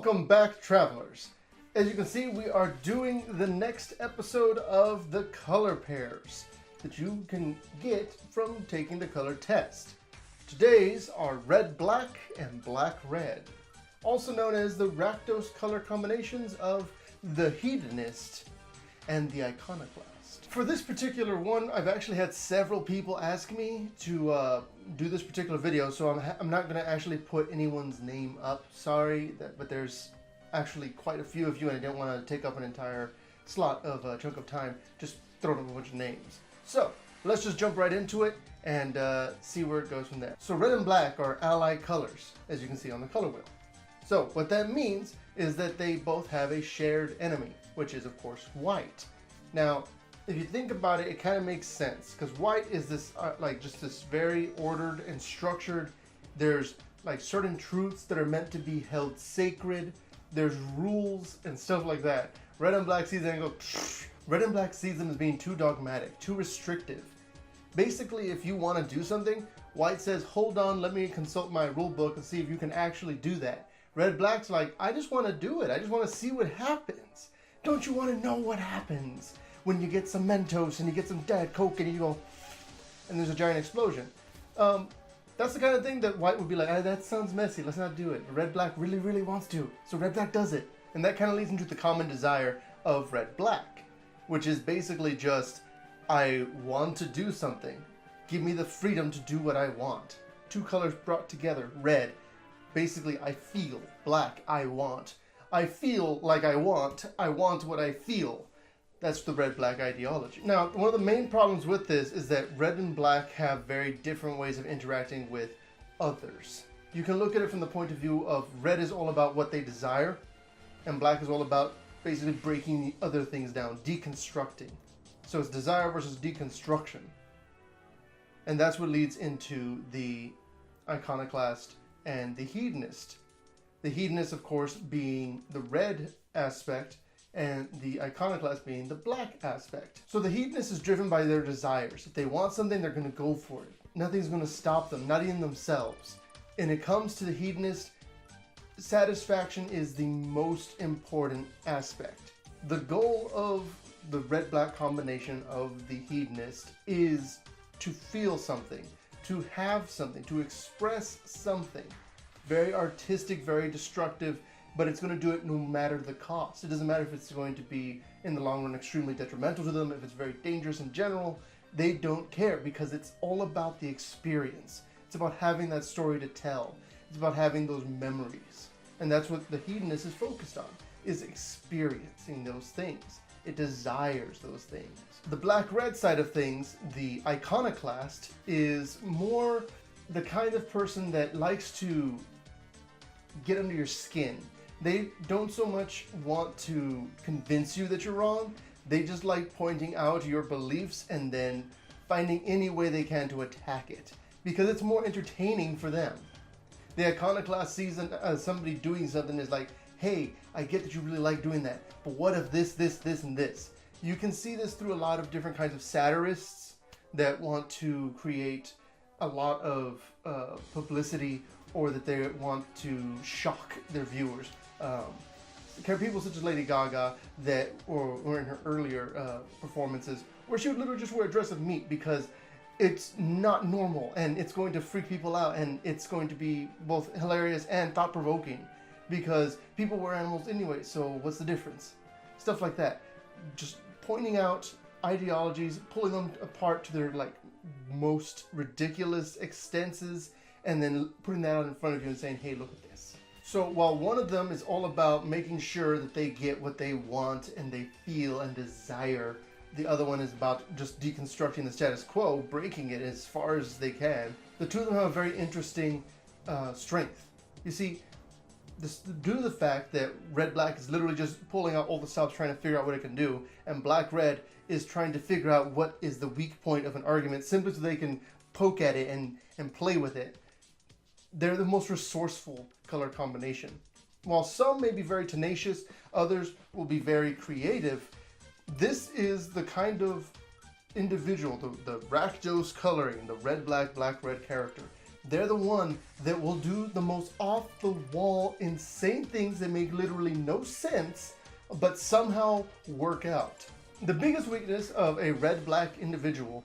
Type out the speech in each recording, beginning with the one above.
Welcome back, travelers. As you can see, we are doing the next episode of the color pairs that you can get from taking the color test. Today's are red-black and black-red, also known as the Rakdos color combinations of the Hedonist and the Iconoclast. For this particular one, I've actually had several people ask me to do this particular video, so I'm not going to actually put anyone's name up. Sorry, but there's actually quite a few of you, and I didn't want to take up an entire slot of a chunk of time just throwing up a bunch of names. So let's just jump right into it and see where it goes from there. So red and black are allied colors, as you can see on the color wheel. So what that means is that they both have a shared enemy, which is of course white. Now, if you think about it, it kind of makes sense, because white is this like just this very ordered and structured. There's like certain truths that are meant to be held sacred. There's rules and stuff like that. Red and black sees it and go, red and black sees them as being too dogmatic, too restrictive. Basically, if you want to do something, white says, hold on, let me consult my rule book and see if you can actually do that. Red black's like, I just want to do it. I just want to see what happens. Don't you want to know what happens when you get some Mentos and you get some Diet Coke and you go, and there's a giant explosion? That's the kind of thing that white would be like, that sounds messy, let's not do it. Red black really, really wants to, so red black does it. And that kind of leads into the common desire of red black, which is basically just, I want to do something. Give me the freedom to do what I want. Two colors brought together, red. Basically, I feel. Black, I want. I feel like I want what I feel. That's the red-black ideology. Now, one of the main problems with this is that red and black have very different ways of interacting with others. You can look at it from the point of view of red is all about what they desire, and black is all about basically breaking the other things down, deconstructing. So it's desire versus deconstruction. And that's what leads into the Iconoclast and the Hedonist. The Hedonist, of course, being the red aspect, and the Iconoclast being the black aspect. So the Hedonist is driven by their desires. If they want something, they're going to go for it. Nothing's going to stop them, not even themselves. And it comes to the Hedonist, satisfaction is the most important aspect. The goal of the red-black combination of the Hedonist is to feel something, to have something, to express something. Very artistic, very destructive, but it's going to do it no matter the cost. It doesn't matter if it's going to be, in the long run, extremely detrimental to them, if it's very dangerous in general. They don't care, because it's all about the experience. It's about having that story to tell. It's about having those memories. And that's what the Hedonist is focused on, is experiencing those things. It desires those things. The black-red side of things, the Iconoclast, is more the kind of person that likes to get under your skin. They don't so much want to convince you that you're wrong. They just like pointing out your beliefs and then finding any way they can to attack it, because it's more entertaining for them. The Iconoclast sees somebody doing something is like, hey, I get that you really like doing that, but what if this, and this? You can see this through a lot of different kinds of satirists that want to create a lot of publicity, or that they want to shock their viewers. People such as Lady Gaga, that or in her earlier performances, where she would literally just wear a dress of meat because it's not normal, and it's going to freak people out, and it's going to be both hilarious and thought-provoking, because people wear animals anyway, so what's the difference? Stuff like that. Just pointing out ideologies, pulling them apart to their like most ridiculous extenses, and then putting that out in front of you and saying, hey, look at this. So while one of them is all about making sure that they get what they want and they feel and desire, the other one is about just deconstructing the status quo, breaking it as far as they can. The two of them have a very interesting strength. You see, due to the fact that red-black is literally just pulling out all the stops trying to figure out what it can do, and black-red is trying to figure out what is the weak point of an argument simply so they can poke at it and play with it. They're the most resourceful color combination. While some may be very tenacious, others will be very creative. This is the kind of individual, the Rakdos coloring, the red-black, black-red character, They're the one that will do the most off-the-wall, insane things that make literally no sense, but somehow work out. The biggest weakness of a red-black individual,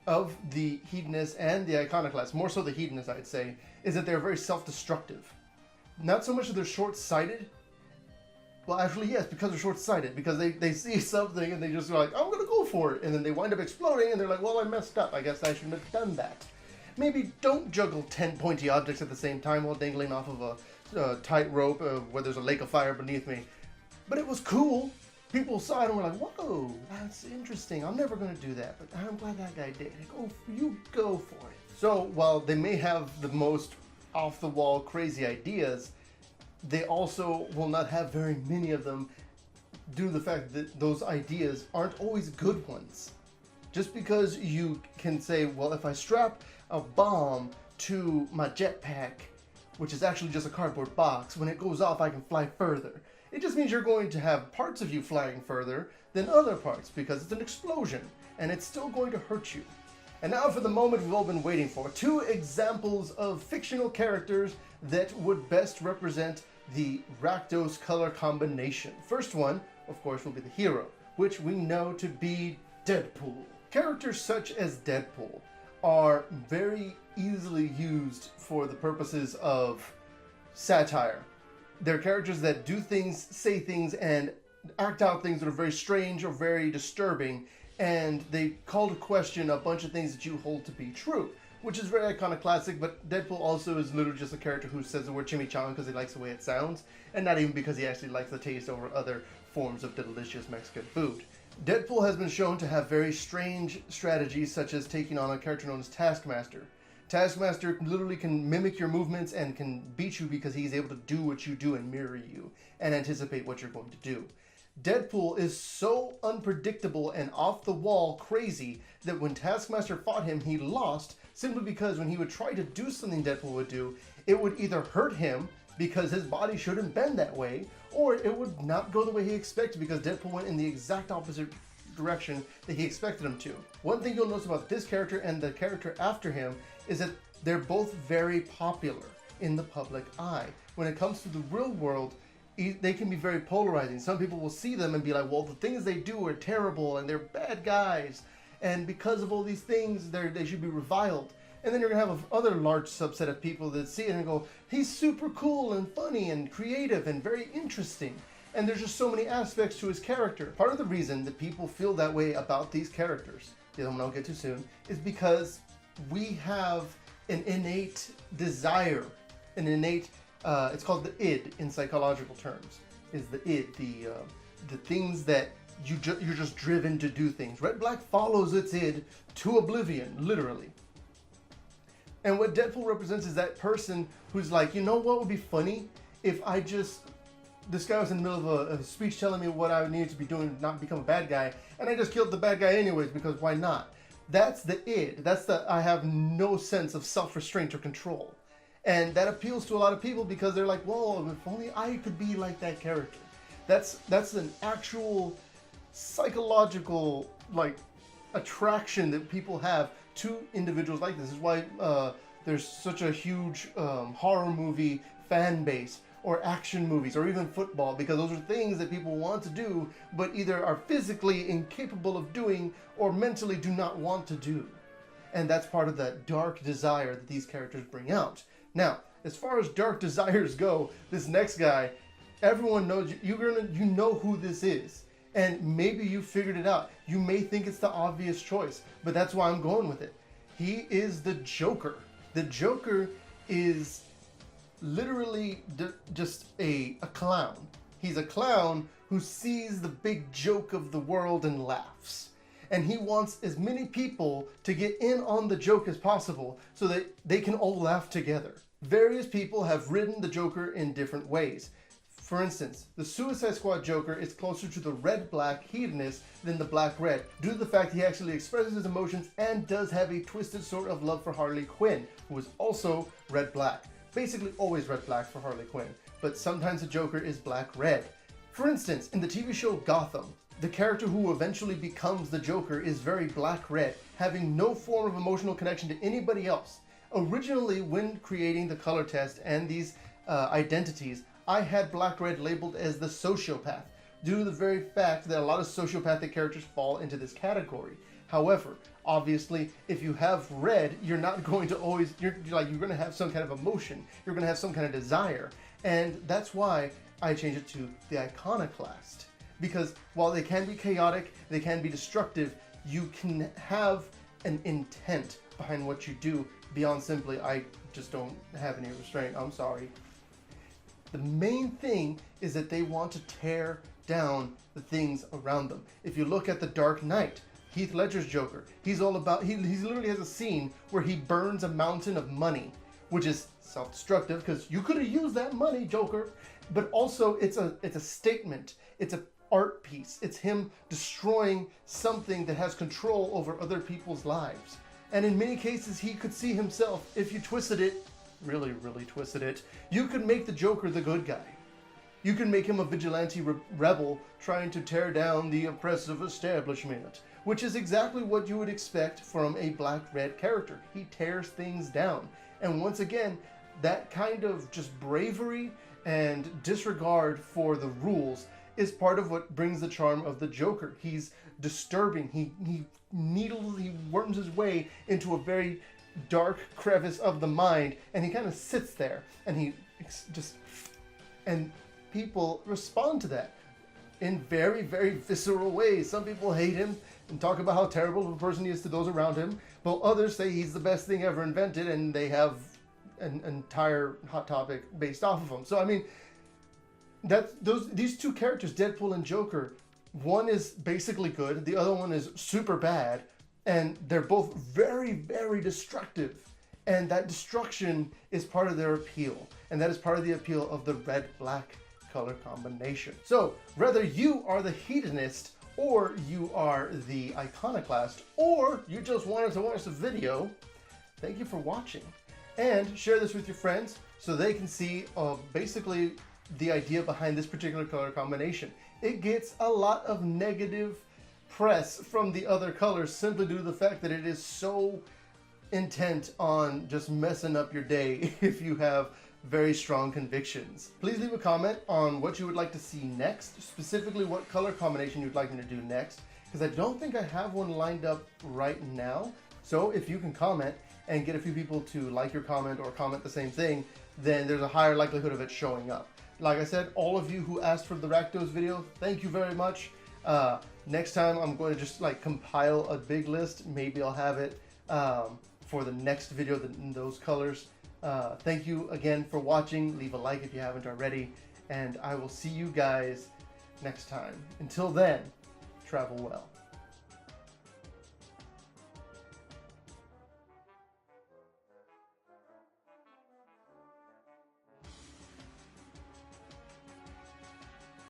of the Hedonist and the Iconoclast, more so the Hedonist I'd say, is that they're very self-destructive. Not so much that they're short-sighted. Well, actually, yes, because they're short-sighted. Because they see something and they just are like, I'm going to go for it. And then they wind up exploding and they're like, well, I messed up. I guess I shouldn't have done that. Maybe don't juggle 10 pointy objects at the same time while dangling off of a tightrope where there's a lake of fire beneath me. But it was cool. People saw it and were like, whoa, that's interesting. I'm never going to do that. But I'm glad that guy did. You go for it. So while they may have the most off-the-wall crazy ideas, they also will not have very many of them due to the fact that those ideas aren't always good ones. Just because you can say, well, if I strap a bomb to my jetpack, which is actually just a cardboard box, when it goes off I can fly further. It just means you're going to have parts of you flying further than other parts because it's an explosion and it's still going to hurt you. And now for the moment we've all been waiting for. 2 examples of fictional characters that would best represent the Rakdos color combination. First one, of course, will be the hero, which we know to be Deadpool. Characters such as Deadpool are very easily used for the purposes of satire. They're characters that do things, say things, and act out things that are very strange or very disturbing, and they call to question a bunch of things that you hold to be true, which is very iconoclastic. But Deadpool also is literally just a character who says the word chimichanga because he likes the way it sounds, and not even because he actually likes the taste over other forms of delicious Mexican food. Deadpool has been shown to have very strange strategies, such as taking on a character known as Taskmaster. Taskmaster literally can mimic your movements and can beat you because he's able to do what you do and mirror you and anticipate what you're going to do. Deadpool is so unpredictable and off-the-wall crazy that when Taskmaster fought him, he lost simply because when he would try to do something Deadpool would do, it would either hurt him because his body shouldn't bend that way, or it would not go the way he expected because Deadpool went in the exact opposite direction that he expected him to. One thing you'll notice about this character and the character after him is that they're both very popular in the public eye. When it comes to the real world, they can be very polarizing. Some people will see them and be like, well, the things they do are terrible and they're bad guys, and because of all these things, they should be reviled. And then you're going to have another large subset of people that see it and go, he's super cool and funny and creative and very interesting. And there's just so many aspects to his character. Part of the reason that people feel that way about these characters, the other one I'll get to soon, is because we have an innate desire, an innate, it's called the id in psychological terms, is the id, the things that you're just driven to do things. Red Black follows its id to oblivion, literally. And what Deadpool represents is that person who's like, you know what would be funny if this guy was in the middle of a speech telling me what I needed to be doing to not become a bad guy, and I just killed the bad guy anyways because why not? That's the id. That's the I have no sense of self-restraint or control. And that appeals to a lot of people because they're like, whoa, if only I could be like that character. That's an actual psychological attraction that people have to individuals like this. This is why there's such a huge horror movie fan base, or action movies, or even football, because those are things that people want to do, but either are physically incapable of doing or mentally do not want to do. And that's part of that dark desire that these characters bring out. Now, as far as dark desires go, this next guy, everyone knows, you know who this is. And maybe you figured it out. You may think it's the obvious choice, but that's why I'm going with it. He is the Joker. The Joker is literally just a clown. He's a clown who sees the big joke of the world and laughs. And he wants as many people to get in on the joke as possible so that they can all laugh together. Various people have written the Joker in different ways. For instance, the Suicide Squad Joker is closer to the red-black Hedonist than the black-red, due to the fact he actually expresses his emotions and does have a twisted sort of love for Harley Quinn, who is also red-black. Basically always red-black for Harley Quinn, but sometimes the Joker is black-red. For instance, in the TV show Gotham, the character who eventually becomes the Joker is very black-red, having no form of emotional connection to anybody else. Originally, when creating the color test and these identities, I had black red labeled as the sociopath, due to the very fact that a lot of sociopathic characters fall into this category. However, obviously, if you have red, you're not going to always, you're going to have some kind of emotion, you're going to have some kind of desire, and that's why I changed it to the Iconoclast. Because while they can be chaotic, they can be destructive, you can have an intent behind what you do beyond simply, I just don't have any restraint, I'm sorry. The main thing is that they want to tear down the things around them. If you look at The Dark Knight, Heath Ledger's Joker, he's all about, he literally has a scene where he burns a mountain of money, which is self-destructive because you could have used that money, Joker. But also it's a statement, it's an art piece. It's him destroying something that has control over other people's lives. And in many cases, he could see himself, if you twisted it, really twisted it, you could make the Joker the good guy. You can make him a vigilante rebel trying to tear down the oppressive establishment, which is exactly what you would expect from a black-red character. He tears things down. And once again, that kind of just bravery and disregard for the rules is part of what brings the charm of the Joker. He's disturbing. He worms his way into a very dark crevice of the mind, and he kind of sits there, and he just, and people respond to that in very visceral ways. Some people hate him and talk about how terrible of a person he is to those around him, while others say he's the best thing ever invented, and they have an entire hot topic based off of him. So I mean, these two characters, Deadpool and Joker, one is basically good, the other one is super bad, and they're both very destructive. And that destruction is part of their appeal, and that is part of the appeal of the red-black color combination. So whether you are the Hedonist, or you are the Iconoclast, or you just wanted to watch the video, thank you for watching. And share this with your friends so they can see basically the idea behind this particular color combination. It gets a lot of negative press from the other colors simply due to the fact that it is so intent on just messing up your day if you have very strong convictions. Please leave a comment on what you would like to see next, specifically what color combination you'd like me to do next, because I don't think I have one lined up right now. So if you can comment and get a few people to like your comment or comment the same thing, then there's a higher likelihood of it showing up. Like I said, all of you who asked for the Rakdos video, thank you very much. Next time I'm going to just like compile a big list. Maybe I'll have it for the next video in those colors. Thank you again for watching. Leave a like if you haven't already, and I will see you guys next time. Until then, travel well.